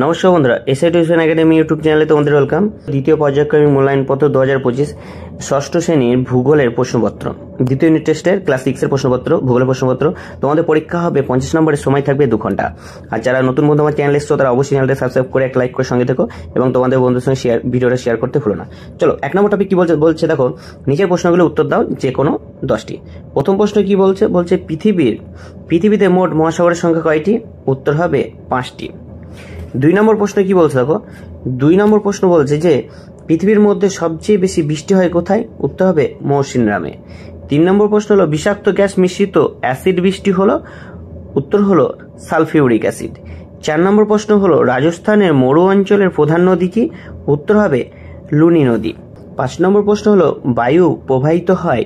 নমস্কার বন্ধুরা, SI tuition academy YouTube চ্যানেলে তোমাদের ওয়েলকাম। দ্বিতীয় পর্যায়ক্রমিক মূল্যায়নপত্র 2025 ষষ্ঠ শ্রেণীর ভূগোলের প্রশ্নপত্র, দ্বিতীয় ইউনিট টেস্টের ক্লাস 6 এর প্রশ্নপত্র, ভূগোলের প্রশ্নপত্র। তোমাদের পরীক্ষা হবে 50 নম্বরের, সময় থাকবে 2 ঘন্টা। আর যারা নতুন বন্ধু আমার চ্যানেলে এসছো তারা অবশ্যই চ্যানেলটা সাবস্ক্রাইব করে এক লাইক করে সঙ্গে থেকো এবং তোমাদের বন্ধুদের সঙ্গে ভিডিওটা শেয়ার করতে ভুলো না। চলো, 1 নম্বর টপিক কি বলছে দেখো, নিচের প্রশ্নগুলো উত্তর দাও যে কোনো 10টি। প্রথম প্রশ্ন কি বলছে পৃথিবীতে মোট মহাসাগরের সংখ্যা কয়টি? উত্তর হবে 5টি। 2 নম্বর প্রশ্ন কি বলছে দেখো, 2 নম্বর প্রশ্ন বলছে যে পৃথিবীর মধ্যে সবচেয়ে বেশি বৃষ্টি হয় কোথায়? উত্তর হবে মৌসিনরামে। 3 নম্বর প্রশ্ন হলো বিষাক্ত গ্যাস মিশ্রিত অ্যাসিড বৃষ্টি হলো, উত্তর হলো সালফিউরিক অ্যাসিড। 4 নম্বর প্রশ্ন হলো রাজস্থানের মরু অঞ্চলের প্রধান নদী কি? উত্তর হবে লুনি নদী। 5 নম্বর প্রশ্ন হলো বায়ু প্রবাহিত হয়,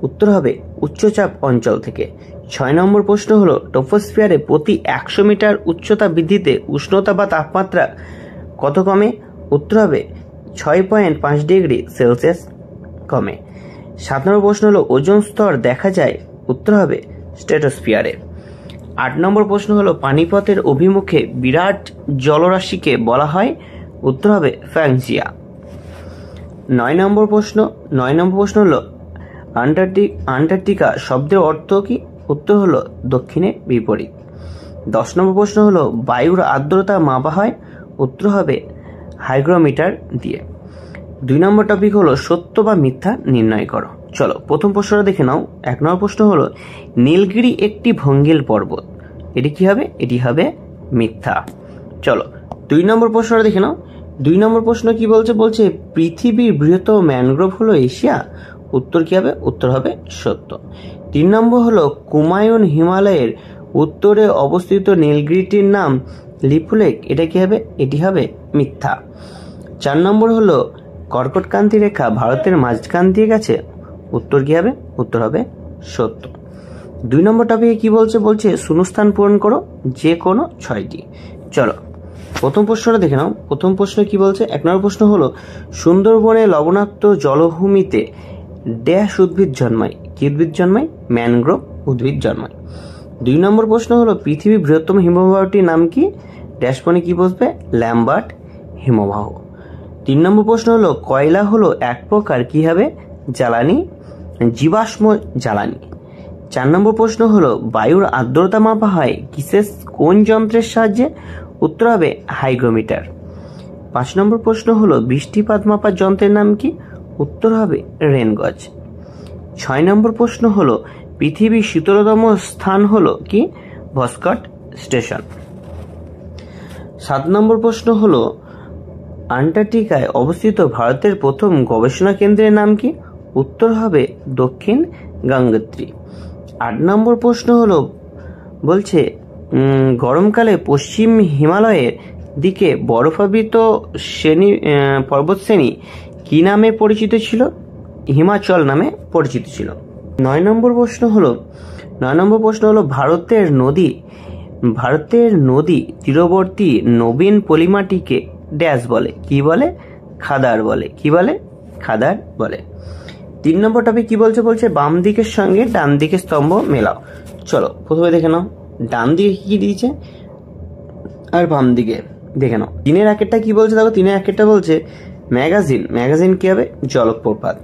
উত্তর হবে উচ্চচাপ অঞ্চল থেকে। 6 নম্বর প্রশ্ন হলো ট্রপোস্ফিয়ারে প্রতি 100 মিটার উচ্চতা বৃদ্ধিতে উষ্ণতা বা তাপমাত্রা কত কমে? উত্তর হবে 6.5 ডিগ্রি সেলসিয়াস কমে। 7 নম্বর প্রশ্ন হলো ওজোন স্তর দেখা যায়, উত্তর হবে স্ট্র্যাটোস্ফিয়ারে। 8 নম্বর প্রশ্ন হলো পানিপথের অভিমুখে বিরাট জলরাশিকে বলা হয়, উত্তর হবে ফ্যাংজিয়া। 9 নম্বর প্রশ্ন হলো আন্টার্কটিকা শব্দের অর্থ কি? উত্তর হলো দক্ষিণে বিপরীত। 10 নম্বর প্রশ্ন হলো বায়ুর আর্দ্রতা মাপা হয়, উত্তর হবে হাইগ্রোমিটার দিয়ে। 2 নম্বর টপিক হলো সত্য বা মিথ্যা নির্ণয় করো। চলো, প্রথম প্রশ্নটা দেখে নাও। 1 নম্বর প্রশ্ন হলো নীলগিরি একটি ভঙ্গিল পর্বত, এটি কি হবে? এটি হবে মিথ্যা। চলো, 2 নম্বর প্রশ্নটা দেখে নাও। 2 নম্বর প্রশ্ন কি বলছে পৃথিবীর বৃহত্তম ম্যানগ্রোভ হলো এশিয়া, উত্তর কি হবে? উত্তর হবে সত্য। 3 নম্বর হলো কুমায়ুন হিমালয়ের উত্তরে অবস্থিত নীলগিরিটির নাম লিপুলেক, এটা কি হবে? এটি হবে মিথ্যা। 4 নম্বর হলো কর্কটক্রান্তি রেখা ভারতের মাঝখান দিয়ে গেছে, উত্তর কি হবে? উত্তর হবে সত্য। 2 নম্বর টপিকে কি বলছে শূন্যস্থান পূরণ করো যে কোনো 6টি। চলো, প্রথম প্রশ্নটা দেখে নাও। প্রথম প্রশ্ন কি বলছে? 1 নম্বর প্রশ্ন হলো সুন্দরবনে লবণাক্ত জলভূমিতে ড্যাশ উদ্ভিদ জন্মায়, কি উদ্ভিদ জন্মায়? ম্যানগ্রোভ উদ্ভিদ জন্মায়। 2 নম্বর প্রশ্ন হলো পৃথিবীর বৃহত্তম হিমবাহটির নাম কি? ড্যাশ পনে কি বসবে? ল্যাম্বার্ট হিমবাহ। 3 নম্বর প্রশ্ন হলো কয়লা হলো এক প্রকার কি হবে? জ্বালানি, জীবাশ্ম জ্বালানি। 4 নম্বর প্রশ্ন হলো বায়ুর আর্দ্রতা মাপা হয় কোন যন্ত্রের সাহায্যে? উত্তর হবে হাইগ্রোমিটার। 5 নম্বর প্রশ্ন হলো বৃষ্টিপাত মাপার যন্ত্রের নাম কি? উত্তর হবে রেনগজ। 6 নম্বর প্রশ্ন হলো পৃথিবীর শীতলতম স্থান হলো কি? ভস্কট স্টেশন। 7 নম্বর প্রশ্ন হলো আন্টার্কটিকায় অবস্থিত ভারতের প্রথম গবেষণা কেন্দ্রের নাম কি? উত্তর হবে দক্ষিণ গঙ্গোত্রী। 8 নম্বর প্রশ্ন হলো বলছে গরমকালে পশ্চিম হিমালয়ের দিকে বরফাবৃত পর্বতশ্রেণী কি নামে পরিচিত ছিল? হিমাচল নামে পরিচিত ছিল। 9 নম্বর প্রশ্ন হলো ভারতের নদী তীরবর্তী নবীন পলিমাটিকে ড্যাশ বলে, কি বলে? খাদার বলে, কি বলে? খাদার বলে। 3 নম্বর টপিক কি বলছে বাম দিকের সঙ্গে ডান দিকের স্তম্ভ মেলাও। চলো, প্রথমে দেখে নাও ডান দিকে কি দিয়েছে আর বাম দিকে দেখে নাও। 3-এর একেরটা কি বলছে দেখো, 3-এর একেরটা বলছে ম্যাগাজিন কি হবে? জলপ্রপাত।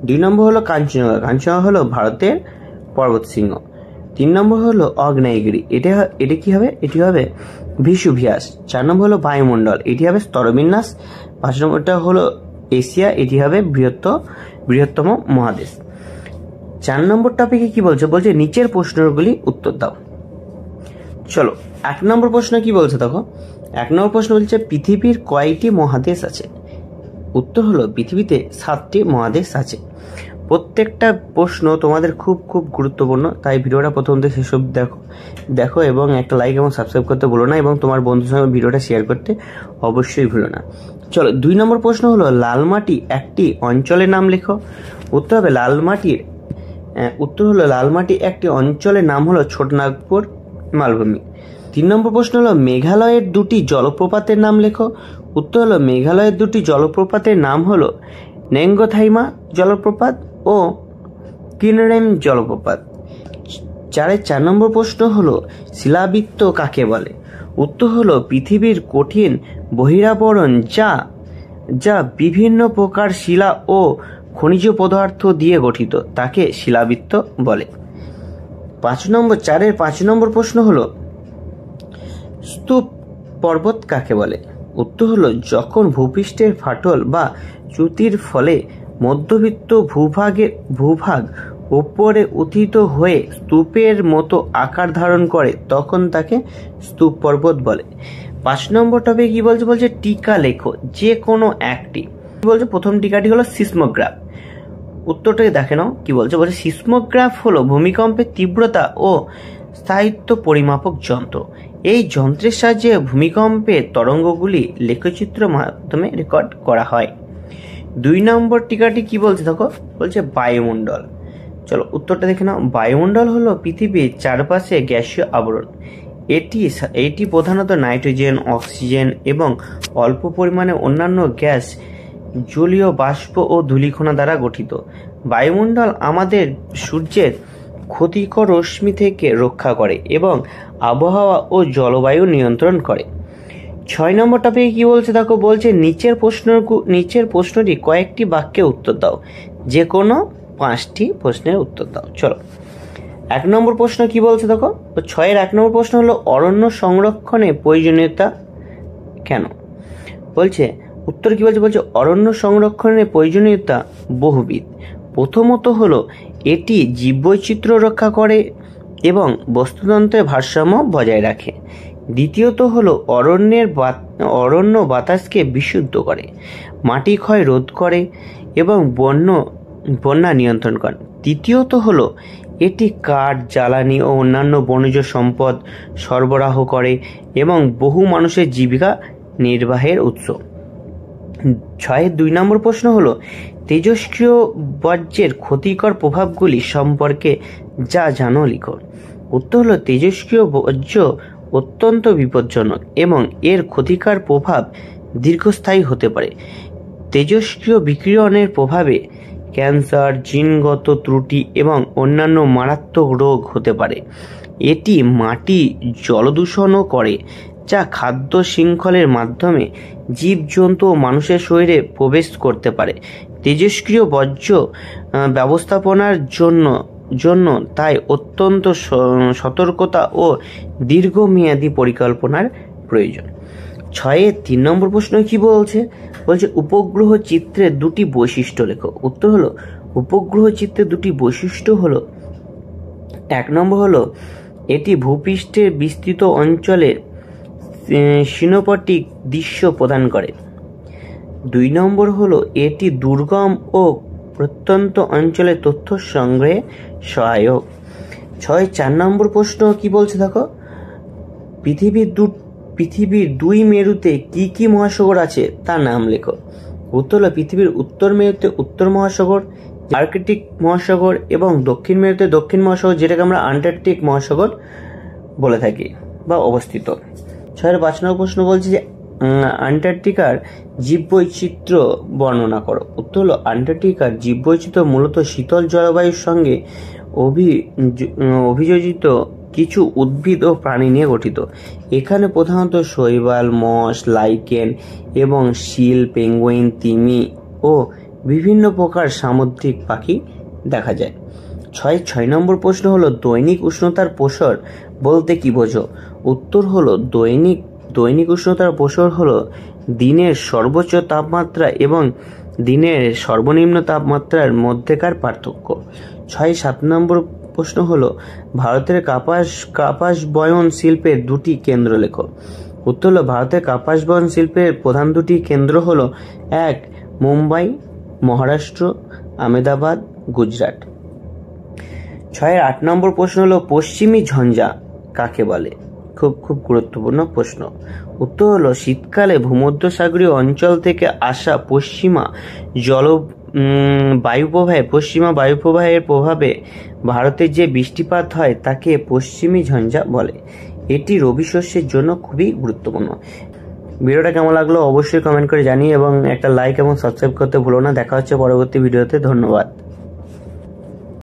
2 নম্বর হলো কাঞ্চনজঙ্ঘা হলো ভারতের পর্বতশৃঙ্গ। 3 নম্বর হলো আগ্নেয়গিরি, এটা কি হবে? এটি হবে ভিসুভিয়াস। 4 নম্বর হলো বায়ুমণ্ডল, এটি হবে স্তরবিন্যাস। 5 নম্বরটা হলো এশিয়া, এটি হবে বৃহত্তম মহাদেশ। 4 নম্বর টপিকে কি বলছে নিচের প্রশ্নগুলি উত্তর দাও। চলো, 1 নম্বর প্রশ্ন কি বলছে দেখো। 1 নম্বর প্রশ্ন বলছে পৃথিবীর কয়টি মহাদেশ আছে? উত্তর হলো পৃথিবীতে 7টি মহাদেশ আছে। প্রত্যেকটা প্রশ্ন তোমাদের খুব খুব গুরুত্বপূর্ণ, তাই ভিডিওটা প্রথম থেকে শেষ অবধি দেখো এবং একটা লাইক এবং সাবস্ক্রাইব করতে ভুলো না এবং তোমার বন্ধুর সঙ্গে ভিডিওটা শেয়ার করতে অবশ্যই ভুলো না। চলো, 2 নম্বর প্রশ্ন হলো লালমাটি একটি অঞ্চলের নাম লেখো। উত্তর হবে লালমাটি একটি অঞ্চলের নাম হলো ছোটনাগপুর মালভূমি। 3 নম্বর প্রশ্ন হলো মেঘালয়ের 2টি জলপ্রপাতের নাম লেখো। উত্তর হলো মেঘালয়ের 2টি জলপ্রপাতের নাম হলো নেঙ্গথাইমা জলপ্রপাত ও কিনরেম জলপ্রপাত। 4 নম্বর প্রশ্ন হলো শিলাবৃত্ত কাকে বলে? উত্তর হলো পৃথিবীর কঠিন বহিরাবরণ যা বিভিন্ন প্রকার শিলা ও খনিজ পদার্থ দিয়ে গঠিত, তাকে শিলাবৃত্ত বলে। 5 নম্বর প্রশ্ন হলো স্তূপ পর্বত কাকে বলে? উত্তর হলো যখন ভূপৃষ্ঠের ফাটল বা চ্যুতির ফলে মধ্যবিত্ত ভূভাগ উপরে উত্থিত হয়ে স্তূপের মতো আকার ধারণ করে, তখন তাকে স্তূপ পর্বত বলে। 5 নম্বর টপিক কি বলছে টিকা লেখো যে কোনো একটি। বলছে প্রথম টিকাটি হলো সিসমোগ্রাফ। উত্তরটাকে দেখে নাও কি বলছে সিসমোগ্রাফ হলো ভূমিকম্পের তীব্রতা ও স্থায়িত্ব পরিমাপক যন্ত্র। এই যন্ত্রের সাহায্যে ভূমিকম্পের তরঙ্গগুলি লেখচিত্র মাধ্যমে রেকর্ড করা হয়। 2 নম্বর টিকাটি কি বলছে দেখো, বলছে বায়ুমণ্ডল। চলো উত্তরটা দেখে নাও। বায়ুমণ্ডল হলো পৃথিবীর চারপাশে গ্যাসীয় আবরণ। এটি প্রধানত নাইট্রোজেন, অক্সিজেন এবং অল্প পরিমাণে অন্যান্য গ্যাস, জলীয় বাষ্প ও ধূলিকণা দ্বারা গঠিত। বায়ুমণ্ডল আমাদের সূর্যের ক্ষতিকর রশ্মি থেকে রক্ষা করে এবং আবহাওয়া ও জলবায়ু নিয়ন্ত্রণ করে। 6 নম্বর টপিকে কি বলছে দেখো, বলছে নিচের প্রশ্নটি কয়েকটি বাক্যে উত্তর দাও, যে কোনো 5টি প্রশ্নের উত্তর দাও। চলো 1 নম্বর প্রশ্ন কি বলছে দেখো, 6-এর 1 নম্বর প্রশ্ন হলো অরণ্য সংরক্ষণের প্রয়োজনীয়তা কেন? বলছে উত্তর কি বলছে অরণ্য সংরক্ষণের প্রয়োজনীয়তা বহুবিধ। প্রথমত হলো এটি জীববৈচিত্র্য রক্ষা করে এবং বস্তুতন্ত্রের ভারসাম্য বজায় রাখে। দ্বিতীয়ত হলো অরণ্য বাতাসকে বিশুদ্ধ করে, মাটি ক্ষয় রোধ করে এবং বন্যা নিয়ন্ত্রণ করে। তৃতীয়ত হলো এটি কাঠ, জ্বালানি ও অন্যান্য বনজ সম্পদ সরবরাহ করে এবং বহু মানুষের জীবিকা নির্বাহের উৎস। 6-এর 2 নম্বর প্রশ্ন হলো তেজস্ক্রিয় বর্জ্যের ক্ষতিকর প্রভাবগুলি সম্পর্কে যা জানো লিখো। উত্তর হলো তেজস্ক্রিয় বর্জ্য অত্যন্ত বিপজ্জনক এবং এর ক্ষতিকর প্রভাব দীর্ঘস্থায়ী হতে পারে। তেজস্ক্রিয় বিকিরণের প্রভাবে ক্যান্সার, জিনগত ত্রুটি এবং অন্যান্য মারাত্মক রোগ হতে পারে। এটি মাটি জলদূষণও করে, যা খাদ্য শৃঙ্খলের মাধ্যমে জীবজন্তু ও মানুষের শরীরে প্রবেশ করতে পারে। তেজস্ক্রিয় বর্জ্য ব্যবস্থাপনার জন্য তাই অত্যন্ত সতর্কতা ও দীর্ঘমেয়াদী পরিকল্পনার প্রয়োজন। 6-এর 3 নম্বর প্রশ্ন কি বলছে, উপগ্রহ চিত্রের 2টি বৈশিষ্ট্য লেখো। উত্তর হলো উপগ্রহ চিত্রের 2টি বৈশিষ্ট্য হলো 1 নম্বর হলো এটি ভূপৃষ্ঠের বিস্তৃত অঞ্চলের সিনোপটিক দৃশ্য প্রদান করে। 2 নম্বর হলো এটি দুর্গম ও প্রত্যন্ত অঞ্চলের তথ্য সংগ্রহে সহায়ক। 4 নম্বর প্রশ্ন কি বলছে দেখো, পৃথিবীর 2 মেরুতে কি কি মহাসাগর আছে তার নাম লেখো। উত্তর হলো পৃথিবীর উত্তর মেরুতে উত্তর মহাসাগর, আর্কটিক মহাসাগর, এবং দক্ষিণ মেরুতে দক্ষিণ মহাসাগর, যেটাকে আমরা আন্টার্কটিক মহাসাগর বলে থাকি বা অবস্থিত। 6-এর 5 নম্বর প্রশ্ন বলছে যে আন্টার্কটিকার জীববৈচিত্র্য বর্ণনা করো। উত্তর হলো আন্টার্কটিকার জীববৈচিত্র্য মূলত শীতল জলবায়ুর সঙ্গে অভিযোজিত কিছু উদ্ভিদ ও প্রাণী নিয়ে গঠিত। এখানে প্রধানত শৈবাল, মস, লাইকেন এবং শিল, পেঙ্গুইন, তিমি ও বিভিন্ন প্রকার সামুদ্রিক পাখি দেখা যায়। 6 নম্বর প্রশ্ন হলো দৈনিক উষ্ণতার প্রসার বলতে কি বোঝো। উত্তর হলো দৈনিক উষ্ণতার প্রসার হলো দিনের সর্বোচ্চ তাপমাত্রা এবং দিনের সর্বনিম্ন তাপমাত্রার মধ্যেকার পার্থক্য। 7 নম্বর প্রশ্ন হলো ভারতের কাপাস বয়ন শিল্পের 2টি কেন্দ্র লেখো। উত্তর হলো ভারতের কাপাস বয়ন শিল্পের প্রধান 2টি কেন্দ্র হলো 1 মুম্বাই মহারাষ্ট্র, আহমেদাবাদ গুজরাট। 6-এর 8 নম্বর প্রশ্ন হলো পশ্চিমী ঝঞ্ঝা কাকে বলে। খুব গুরুত্বপূর্ণ প্রশ্ন। উত্তর হলো শীতকালে ভূমধ্যসাগরীয় অঞ্চল থেকে আসা পশ্চিমা বায়ুপ্রবাহের প্রভাবে ভারতের যে বৃষ্টিপাত হয় তাকে পশ্চিমী ঝঞ্ঝা বলে। এটি রবি শস্যের জন্য খুবই গুরুত্বপূর্ণ। ভিডিওটা কেমন লাগলো অবশ্যই কমেন্ট করে জানিয়ে এবং একটা লাইক এবং সাবস্ক্রাইব করতে ভুলো না। দেখা হচ্ছে পরবর্তী ভিডিওতে। ধন্যবাদ।